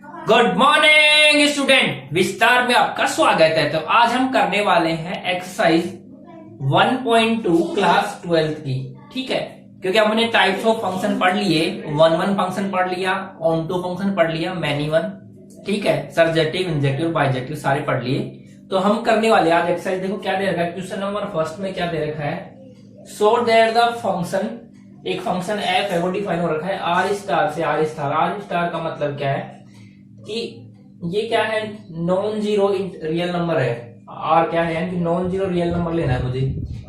Good morning student, विस्तार में आपका स्वागत है। तो आज हम करने वाले हैं एक्सरसाइज 1.2 क्लास 12 की। ठीक है, क्योंकि हमने टाइप्स ऑफ फंक्शन पढ़ लिए, वन वन फंक्शन पढ़ लिया, ऑन टू फंक्शन पढ़ लिया, मैनी वन, ठीक है, सरजेक्टिव इंजेक्टिव बाइजेक्टिव सारे पढ़ लिए। तो हम करने वाले आज एक्सरसाइज, देखो क्या दे रखा है क्वेश्चन नंबर फर्स्ट में, क्या दे रखा है, सो दैट द फंक्शन, एक फंक्शन एफ है वो डिफाइन हो रखा है आर स्टार से आर स्टार। आर स्टार का मतलब क्या है कि ये क्या है, नॉन जीरो रियल नंबर है। आर क्या है, यानी कि नॉन जीरो रियल नंबर लेना है मुझे,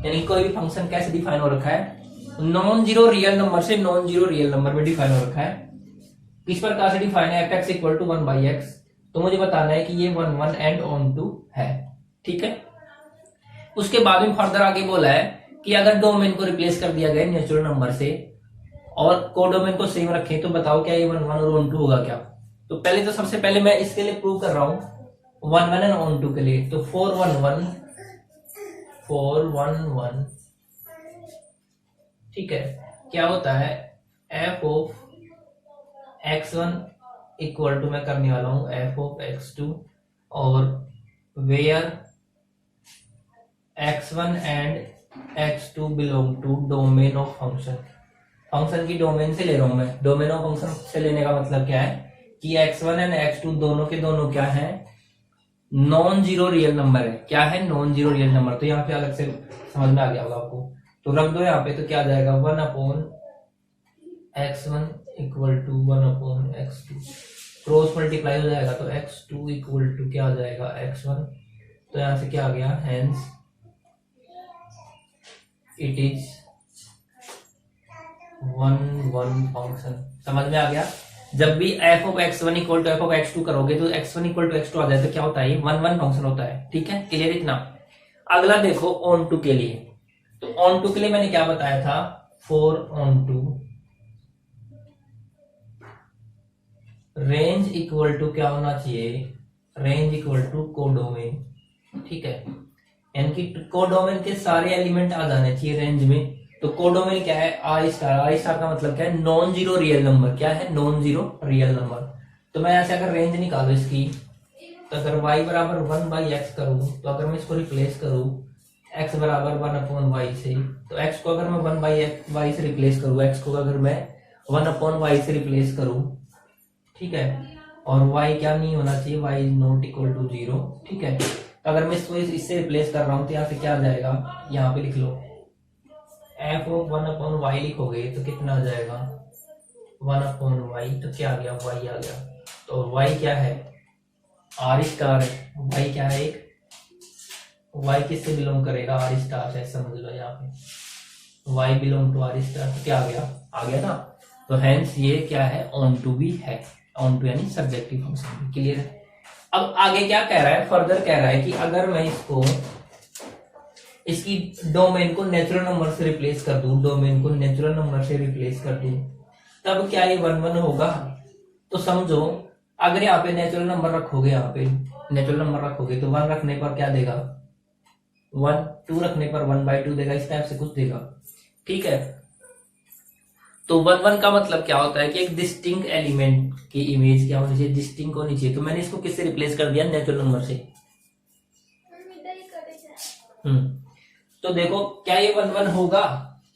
यानी कोई भी फंक्शन कैसे डिफाइन हो रखा है, नॉन जीरो रियल नंबर से नॉन जीरो रियल नंबर में डिफाइन हो रखा है। किस प्रकार से डिफाइन है, f x equal to 1/x। तो मुझे बताना है कि ये 1 1 एंड ऑन टू है। ठीक है, उसके बाद में फर्दर आगे बोला है कि अगर डोमेन को रिप्लेस कर दिया गया नेचुरल नंबर से और कोडोमेन को सेम रखें तो बताओ क्या ये 1 1 और ऑन टू होगा क्या। तो पहले तो सबसे पहले मैं इसके लिए प्रूव कर रहा हूं 1 1 एंड ऑन टू के लिए। तो 4 1 1 4 1 1, ठीक है, क्या होता है, F of x1 equal to, मैं करने वाला हूं एफ ऑफ x2 और where x1 and x2 belong to domain of function. Function की डोमेन से ले रहा हूं मैं, डोमेन ऑफ फंक्शन से लेने का मतलब क्या है कि x1 एंड x2 दोनों के दोनों क्या है, नॉन जीरो रियल नंबर है। क्या है, नॉन जीरो रियल नंबर। तो यहाँ पे अलग से समझ में आ गया होगा आपको, तो रख दो यहाँ पे। तो क्या आ जाएगा, 1/x1 equal to 1/x2, cross multiply हो जाएगा तो x2 इक्वल टू क्या आ जाएगा, x1। तो यहां से क्या आ गया, हेंस इट इज 1 1 फंक्शन। समझ में आ गया। जब भी f of x1 equal to f of x2 करोगे तो x1 इक्वल टू x2 आ जाए तो क्या होता है, 1 1 फंक्शन होता है। ठीक है, क्लियर इतना। अगला देखो ऑन टू के लिए। तो ऑन टू के लिए मैंने क्या बताया था, 4 onto range equal to क्या होना चाहिए, रेंज इक्वल टू कोडोमेन। ठीक है, यानी कि कोडोमेन के सारे एलिमेंट आ जाने चाहिए रेंज में। तो कोडोमेन क्या है, आर स्टार। आर स्टार का मतलब क्या है, नॉन जीरो रियल नंबर। क्या है, नॉन जीरो रियल नंबर। तो मैं ऐसे अगर रेंज निकालू इसकी, तो अगर y बराबर 1/x करूं, तो अगर मैं इसको रिप्लेस करूं x बराबर 1/y से, तो x को अगर मैं 1/y से रिप्लेस करूं, x को अगर मैं 1/y से रिप्लेस करूं, ठीक है, और y क्या नहीं होना चाहिए, y is not equal to 0। ठीक है, तो अगर मैं इसको इससे रिप्लेस कर रहा हूं तो यहाँ से क्या आ जाएगा, यहाँ पे लिख लो f ऑफ 1/y लिखोगे तो कितना आ जाएगा, 1/y। तो क्या आ गया, y आ गया। तो y क्या है, आर स्टार है। y क्या है, एक y किससे बिलोंग करेगा, आर स्टार से। समझ लो यहाँ पे y belong to R star. तो क्या आ गया ना। तो हेंस ये क्या है, ऑन टू भी है। ऑन टू यानी सब्जेक्टिव फंक्शन। क्लियर है। अब आगे क्या कह रहा है, फर्दर कह रहा है कि अगर मैं इसको, इसकी डोमेन को नेचुरल नंबर से रिप्लेस कर दूं, डोमेन को नेचुरल नंबर से रिप्लेस कर दूं, तब क्या ये 1 1 होगा। तो समझो अगर यहाँ पे नेचुरल नंबर रखोगे, यहाँ पे नेचुरल नंबर रखोगे तो 1 रखने पर क्या देगा, 1, 2 रखने पर 1/2 देगा, इस टाइप से कुछ देगा। ठीक है, तो 1 1 का मतलब क्या होता है कि एक डिस्टिंक्ट एलिमेंट की इमेज क्या होनी चाहिए, डिस्टिंक्ट होनी चाहिए। तो मैंने इसको किससे रिप्लेस कर दिया, नेचुरल नंबर से। तो देखो क्या ये 1 1 होगा।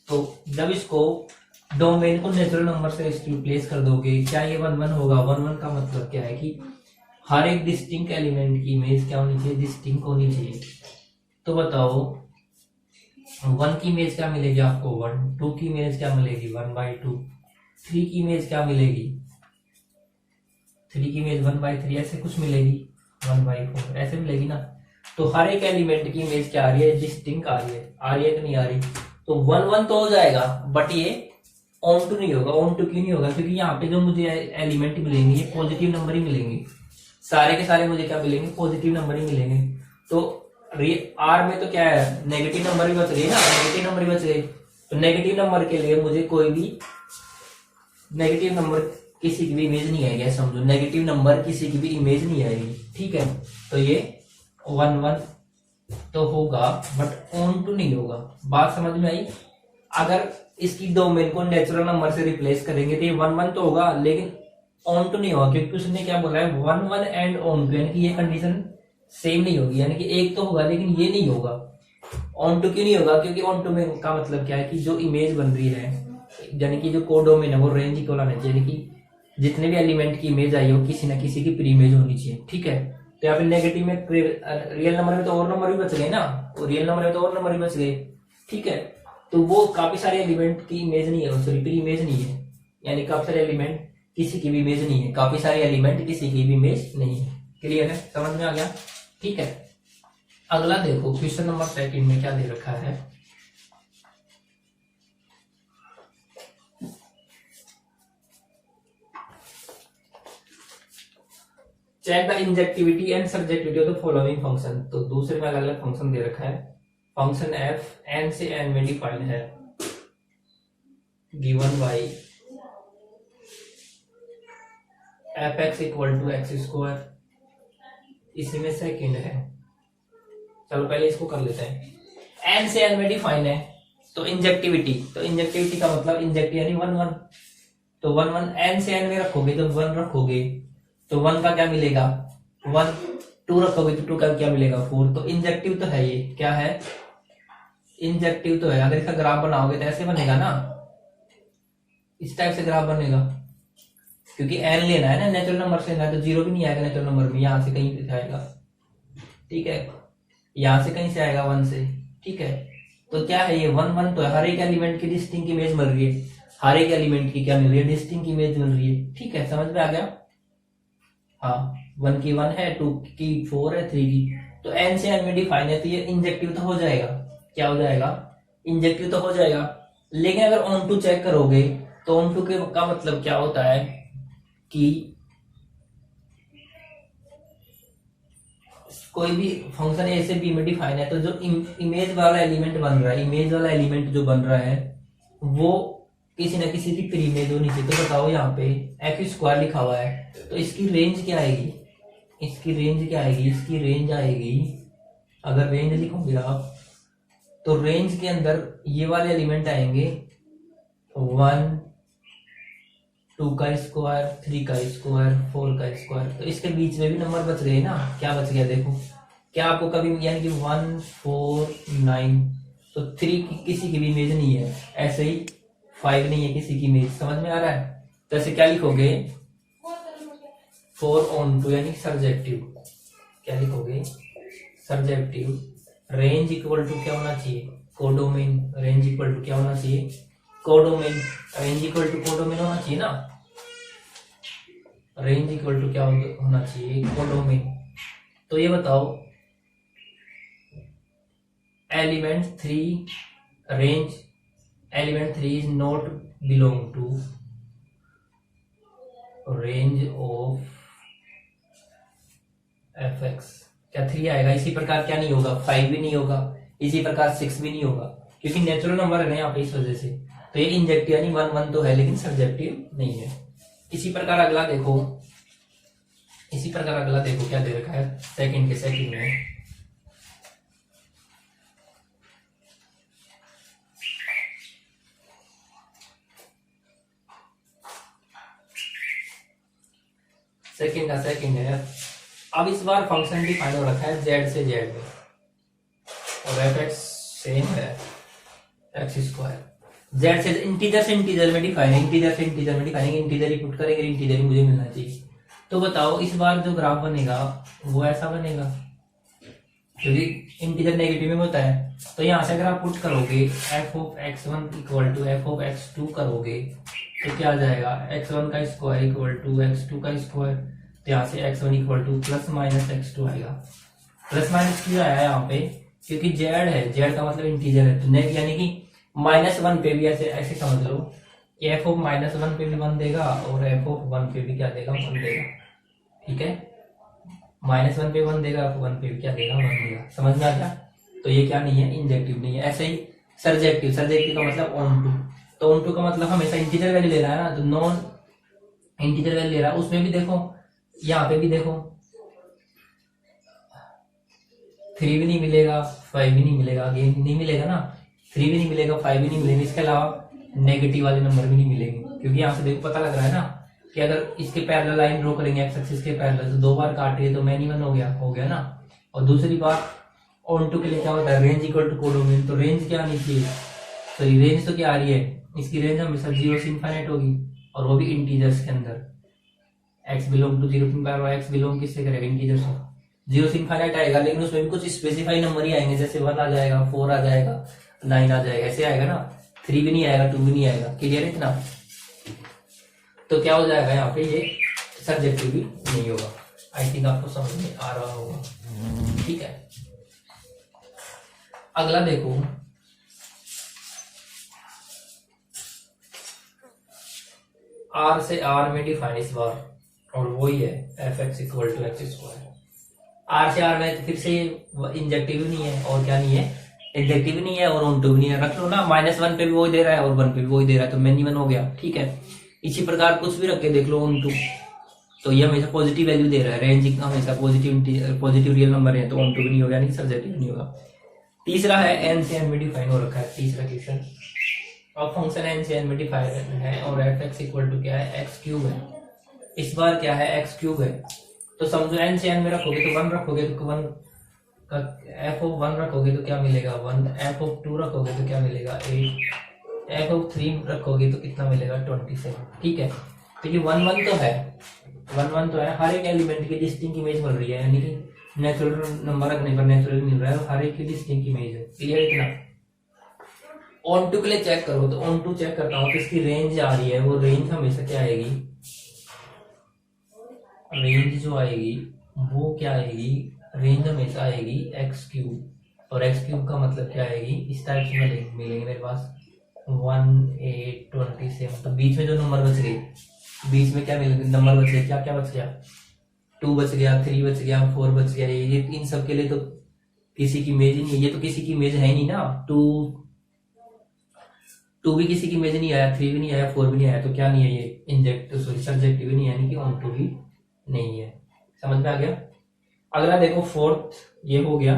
तो जब इसको डोमेन को नेचुरल नंबर से रिप्लेस कर दोगे, क्या ये 1 1 होगा। 1 1 का मतलब क्या है कि हर एक डिस्टिंक्ट एलिमेंट की इमेज क्या होनी चाहिए, डिस्टिंक्ट होनी चाहिए। तो बताओ 1 की इमेज क्या मिलेगी आपको, 1, 2 की इमेज क्या मिलेगी, 1/2, 3 की इमेज क्या मिलेगी, 3 की इमेज 1/3, ऐसे कुछ मिलेगी, 1/4 ऐसे मिलेगी ना। तो हर एक एलिमेंट की इमेज क्या आ रही है, डिस्टिंक्ट आ रही है कि नहीं आ रही। तो 1 1 तो हो जाएगा, बट ये ऑन टू नहीं होगा। ऑन टू क्यों नहीं होगा, क्योंकि यहाँ पे जो मुझे एलिमेंट मिलेंगे ये पॉजिटिव नंबर ही मिलेंगे। सारे के सारे मुझे क्या मिलेंगे, पॉजिटिव नंबर ही मिलेंगे। तो आर में तो क्या है, नेगेटिव नंबर भी बच गए ना, नेगेटिव नंबर भी बच गए। तो नेगेटिव नंबर के लिए मुझे कोई भी नेगेटिव नंबर किसी की भी इमेज नहीं आएगी। समझो नेगेटिव नंबर किसी की भी इमेज नहीं आएगी। ठीक है, तो ये 1 1 तो होगा, बट ऑन टू नहीं होगा। बात समझ में आई। अगर इसकी डोमेन को नेचुरल नंबर से रिप्लेस करेंगे तो ये 1 1 तो होगा, लेकिन ऑन टू नहीं होगा, क्योंकि उसने क्या बोला है, one one and onto, यानी कि ये कंडीशन सेम नहीं होगी, यानी कि एक तो होगा लेकिन ये नहीं होगा। ऑन टू क्यों नहीं होगा, क्योंकि ऑन टू में का मतलब क्या है कि जो इमेज बन रही है, यानी कि जो कोडोमेन है वो रेंज इक्वल आना चाहिए, यानी कि जितने भी एलिमेंट की इमेज आई हो किसी ना किसी की प्री इमेज होनी चाहिए, ठीक है। तो यहाँ पे नेगेटिव में रियल नंबर में तो और नंबर भी बच गए ना, और रियल नंबर में तो और नंबर भी बच गए, ठीक है। तो वो काफी सारे एलिमेंट की इमेज नहीं है, सॉरी प्री इमेज नहीं है, यानी काफी सारे एलिमेंट किसी की भी इमेज नहीं है, काफी सारे एलिमेंट किसी की भी इमेज नहीं है। क्लियर है, समझ में आ गया, ठीक है। अगला देखो क्वेश्चन नंबर 2 में क्या दे रखा है, check the injectivity and surjectivity of the following function. तो दूसरे में अलग अलग फंक्शन दे रखा है, फंक्शन एफ एन से एन में डिफाइंड है, given by f x equal to x square, इसी में सेकंड है। चलो पहले इसको कर लेते हैं। एन से एन में डिफाइन है, तो इंजेक्टिविटी का मतलब इंजेक्ट यानी वन वन, तो वन वन एन से एन में रखोगे, जब वन रखोगे तो वन का क्या मिलेगा, वन, टू रखोगे तो टू का क्या मिलेगा, फोर। तो इंजेक्टिव तो है, ये क्या है, इंजेक्टिव तो है। अगर इसका ग्राफ बनाओगे तो ऐसे बनेगा ना, इस टाइप से ग्राफ बनेगा, क्योंकि एन लेना है ना, नेचुरल नंबर से लेना है, तो जीरो भी नहीं आएगा नेचुरल नंबर में, यहां से कहीं से आएगा, ठीक है, यहां से कहीं से आएगा वन से, ठीक है। तो क्या है ये वन वन, तो हर एक एलिमेंट की डिस्टिंक्ट इमेज मिल रही है, हर एक एलिमेंट की क्या मिल रही है, डिस्टिंक्ट इमेज मिल रही है, ठीक है, समझ में आ गया। हाँ, वन की वन है, टू की फोर है, थ्री की, तो एन से एन में डिफाइन है, तो ये इंजेक्टिव तो हो जाएगा, क्या हो जाएगा, इंजेक्टिव तो हो जाएगा। लेकिन अगर ऑन टू चेक करोगे तो ऑन टू के का मतलब क्या होता है कि कोई भी फंक्शन ए से बी में डिफाइन है, तो जो इमेज वाला एलिमेंट बन रहा है, इमेज वाला एलिमेंट जो बन रहा है वो किसी ना किसी की प्री इमेज होनी चाहिए। तो बताओ यहाँ पे एक्स स्क्वायर लिखा हुआ है, तो इसकी रेंज क्या आएगी, इसकी रेंज क्या आएगी, इसकी रेंज आएगी, अगर रेंज लिखोगे आप तो रेंज के अंदर ये वाले एलिमेंट आएंगे, वन, टू का स्क्वायर, थ्री का स्क्वायर, फोर का स्क्वायर, तो इसके बीच में भी नंबर बच गए ना, क्या बच गया देखो, क्या आपको कभी यानी कि 1 4 9, तो 3 की किसी की भी इमेज नहीं है, ऐसे ही 5 नहीं है किसी की इमेज, समझ में आ रहा है। तो ऐसे क्या लिखोगे, 4 ऑन टू यानी सर्जेक्टिव, क्या लिखोगे, सर्जेक्टिव, रेंज इक्वल टू क्या होना चाहिए, कोडोमेन, रेंज इक्वल टू क्या होना चाहिए, codomain, range equal to codomain होना चाहिए ना, रेंज इक्वल टू क्या होना चाहिए, कोडोमेन। तो ये बताओ element 3 range, element 3 is not belong to range of f x, क्या 3 आएगा, इसी प्रकार क्या नहीं होगा, 5 भी नहीं होगा, इसी प्रकार 6 भी नहीं होगा, क्योंकि नेचुरल नंबर है ना यहाँ पे, इस वजह से। तो ये इंजेक्टिव यानी वन वन तो है लेकिन सब्जेक्टिव नहीं है। इसी प्रकार अगला देखो, इसी प्रकार अगला देखो क्या दे रखा है, सेकंड के सेकंड में सेकंड का सेकंड है। अब इस बार फंक्शन डिफाइन हो रखा है जेड से जेड में, और एफ एक्स सेम है एक्स स्क्वायर, जेड से इंटीजर में डिफाइन है, इंटीजर से इंटीजर में डिफाइन है, इंटीजर ही पुट करेंगे, इंटीजर ही मुझे मिलना चाहिए। तो बताओ इस बार जो ग्राफ बनेगा वो ऐसा बनेगा, क्योंकि इंटीजर नेगेटिव में होता है, तो यहां से अगर आप पुट करोगे f of x1 equal to f of x2 करोगे तो क्या आ जाएगा, x1 का स्क्वायर इक्वल टू x2 का स्क्वायर, तो यहाँ से x1 equal two plus minus x2 आएगा, प्लस माइनस क्यों आया यहाँ पे, क्योंकि जेड है, जेड का मतलब इंटीजर है, तो यानी कि -1 पे भी ऐसे ऐसे समझ लो कि एफ ऑफ -1 पे भी 1 देगा और एफ ऑफ 1 पे भी क्या देगा, 1 देगा, ठीक है, -1 पे 1 देगा, 1 पे भी क्या देगा, 1 देगा, समझ में आ गया। तो ये क्या नहीं है, इंजेक्टिव नहीं है। ऐसे ही सर्जेक्टिव, सर्जेक्टिव का मतलब ऑन टू, तो ऑन टू का मतलब हमेशा इंटीजर वैल्यू ले रहा है ना, तो नॉन इंटीजर वैल्यू ले रहा है, उसमें भी देखो, यहाँ पे भी देखो 3 भी नहीं मिलेगा, 5 भी नहीं मिलेगा, अगेन नहीं मिलेगा ना, 3 भी नहीं मिलेगा, 5 भी नहीं मिलेगा, इसके अलावा नेगेटिव वाले नंबर भी नहीं मिलेंगे, क्योंकि यहाँ से देखो पता लग रहा है ना कि अगर इसके पैरेलल लाइन ड्रॉ करेंगे एक्स एक्सिस के पैरेलल, तो 2 बार काट रही है तो मैन इवन हो गया ना। और दूसरी बात ऑन टू के लिए क्या होता है, रेंज इक्वल टू कोडोमेन, तो रेंज क्या आनी चाहिए, सॉरी रेंज तो क्या आ रही है, इसकी रेंज हमेशा 0 से इनफाइनाइट होगी, और वो भी इंटीजर्स के अंदर। x belong to 0 to power x belong किससे करेगा, इंटीजर्स से। 0 से इनफाइनाइट आएगा, लेकिन उसमें भी कुछ स्पेसिफाई नंबर ही आएंगे, जैसे 1 आ जाएगा, 4 आ जाएगा, 9 आ जाएगा, ऐसे आएगा ना। 3 भी नहीं आएगा, 2 भी नहीं आएगा। क्लियर है इतना? तो क्या हो जाएगा यहाँ पे, ये सब्जेक्टिव भी नहीं होगा। आई थिंक आपको समझ में आ रहा होगा। ठीक है, अगला देखो, R से R में डिफाइन इस बार, और वही है f x equal to x square. R से R में फिर से इंजेक्टिव नहीं है, और क्या नहीं है, इंजेक्टिव नहीं है, और ऑन टू भी नहीं है। रख लो ना, -1 पे भी वही दे रहा है और 1 पे भी वही दे रहा है, तो मैन हो गया। ठीक है, इसी प्रकार कुछ भी रख के देख लो ऑन टू, तो ये हमेशा पॉजिटिव वैल्यू दे रहा है, रेंज हमेशा पॉजिटिव रियल नंबर है, तो ऑन टू भी नहीं होगा, यानी सब्जेक्टिव नहीं होगा। तीसरा है n से n में डिफाइन हो रखा है, तीसरा क्वेश्चन। अब फंक्शन n से n में डिफाइन है, और एफ एक्स इक्वल टू क्या है, एक्स क्यूब है। इस बार क्या है, एक्स क्यूब है, तो समझो n से n में रखोगे तो 1 रखोगे तो 1 का f ऑफ 1 रखोगे तो क्या मिलेगा 1, f ऑफ 2 रखोगे तो क्या मिलेगा 8, f ऑफ 3 रखोगे तो कितना मिलेगा 27। ठीक है, तो ये 1 1 तो है, 1 1 तो है, हर एक एलिमेंट की डिस्टिंक्ट इमेज मिल रही है, यानी कि नेचुरल नंबर रखने पर नेचुरल मिल रहा है, हर एक की डिस्टिंक्ट इमेज है। क्लियर इतना? ऑन टू के लिए चेक करो, तो ऑन टू चेक करता हूँ तो इसकी रेंज आ रही है, वो रेंज हमेशा क्या आएगी, रेंज जो आएगी वो क्या आएगी, रेंज हमेशा आएगी एक्स क्यूब, और एक्स क्यूब का मतलब क्या आएगी, इस टाइप से मिलेंगे मेरे पास 1 8 27। तो बीच में जो नंबर बच गए, बीच में क्या मिलेगा, नंबर बच गया, क्या क्या बच गया, 2 बच गया, 3 बच गया, 4 बच गया। ये इन सब के लिए तो किसी की इमेज नहीं है, ये तो किसी की इमेज है नहीं ना। 2 भी किसी की इमेज नहीं आया, 3 भी नहीं आया, 4 भी नहीं आया, तो क्या नहीं है ये, इंजेक्टिव सॉरी सब्जेक्टिव भी नहीं है, यानी कि ऑन टू भी नहीं है। समझ में आ गया? अगला देखो फोर्थ, ये हो गया।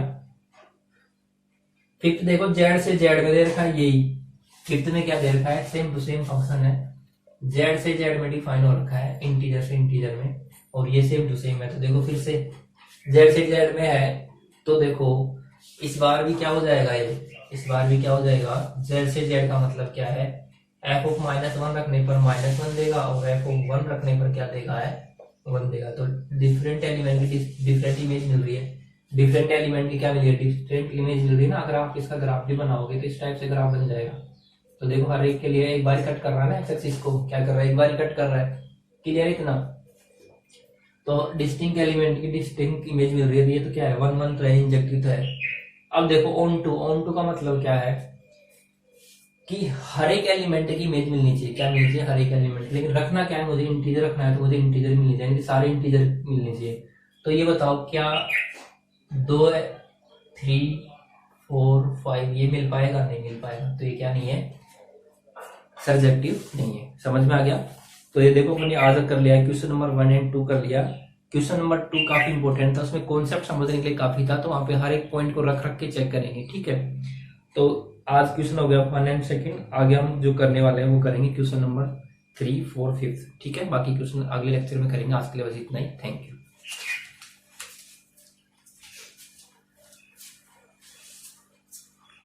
फिफ्थ देखो, जेड से जेड में दे रखा है यही, फिफ्थ में क्या दे रखा है, सेम टू सेम फंक्शन है, जेड से जेड में डिफाइन हो रखा है, इंटीजर से इंटीजर में, और ये सेम टू सेम है। तो देखो फिर से जेड से जेड में है, तो देखो इस बार भी क्या हो जाएगा, ये इस बार भी क्या हो जाएगा, जेड से जेड का मतलब क्या है, एफ ऑफ -1 रखने पर -1 देगा, और एफ ऑफ 1 रखने पर क्या देगा है, 1 देगा। तो डिफरेंट एलिमेंट की डिफरेंट इमेज मिल रही है, डिफरेंट एलिमेंट की क्या मिल रही है, डिफरेंट इमेज मिल रही है ना। अगर आप इसका ग्राफ भी बनाओगे तो इस टाइप से ग्राफ बन जाएगा। तो देखो हर एक के लिए एक बार कट कर रहा है ना, एक्स एक्सिस को क्या कर रहा है, एक बार कट कर रहा है। क्लियर इतना? तो डिस्टिंक्ट एलिमेंट की डिस्टिंक्ट इमेज मिल रही है, ये तो क्या है 1 1 तो है, इंजेक्टिव तो है। अब देखो ऑन टू का मतलब क्या है कि हर एक एलिमेंट की इमेज मिलनी चाहिए, क्या मिलनी चाहिए, हर एक एलिमेंट। लेकिन रखना क्या है, मुझे इंटीजर रखना है, तो मुझे इंटीजर मिलनी चाहिए, सारे इंटीजर मिलने चाहिए। तो ये बताओ क्या 2 3 4 5 ये मिल पाएगा, नहीं मिल पाएगा, तो ये क्या नहीं है, सब्जेक्टिव नहीं है। समझ में आ गया? तो ये देखो मैंने आज कर लिया, क्वेश्चन नंबर 1 और 2 कर लिया। क्वेश्चन नंबर 2 काफी इंपॉर्टेंट था, उसमें कॉन्सेप्ट समझने के लिए काफी था, तो वहां पे हर एक पॉइंट को रख रख के चेक करेंगे। ठीक है, तो आज क्वेश्चन हो गया 1 और 2, आगे हम जो करने वाले हैं वो करेंगे क्वेश्चन नंबर 3 4 5। ठीक है, बाकी क्वेश्चन अगले लेक्चर में करेंगे। आज के लिए बस इतना ही, थैंक यू।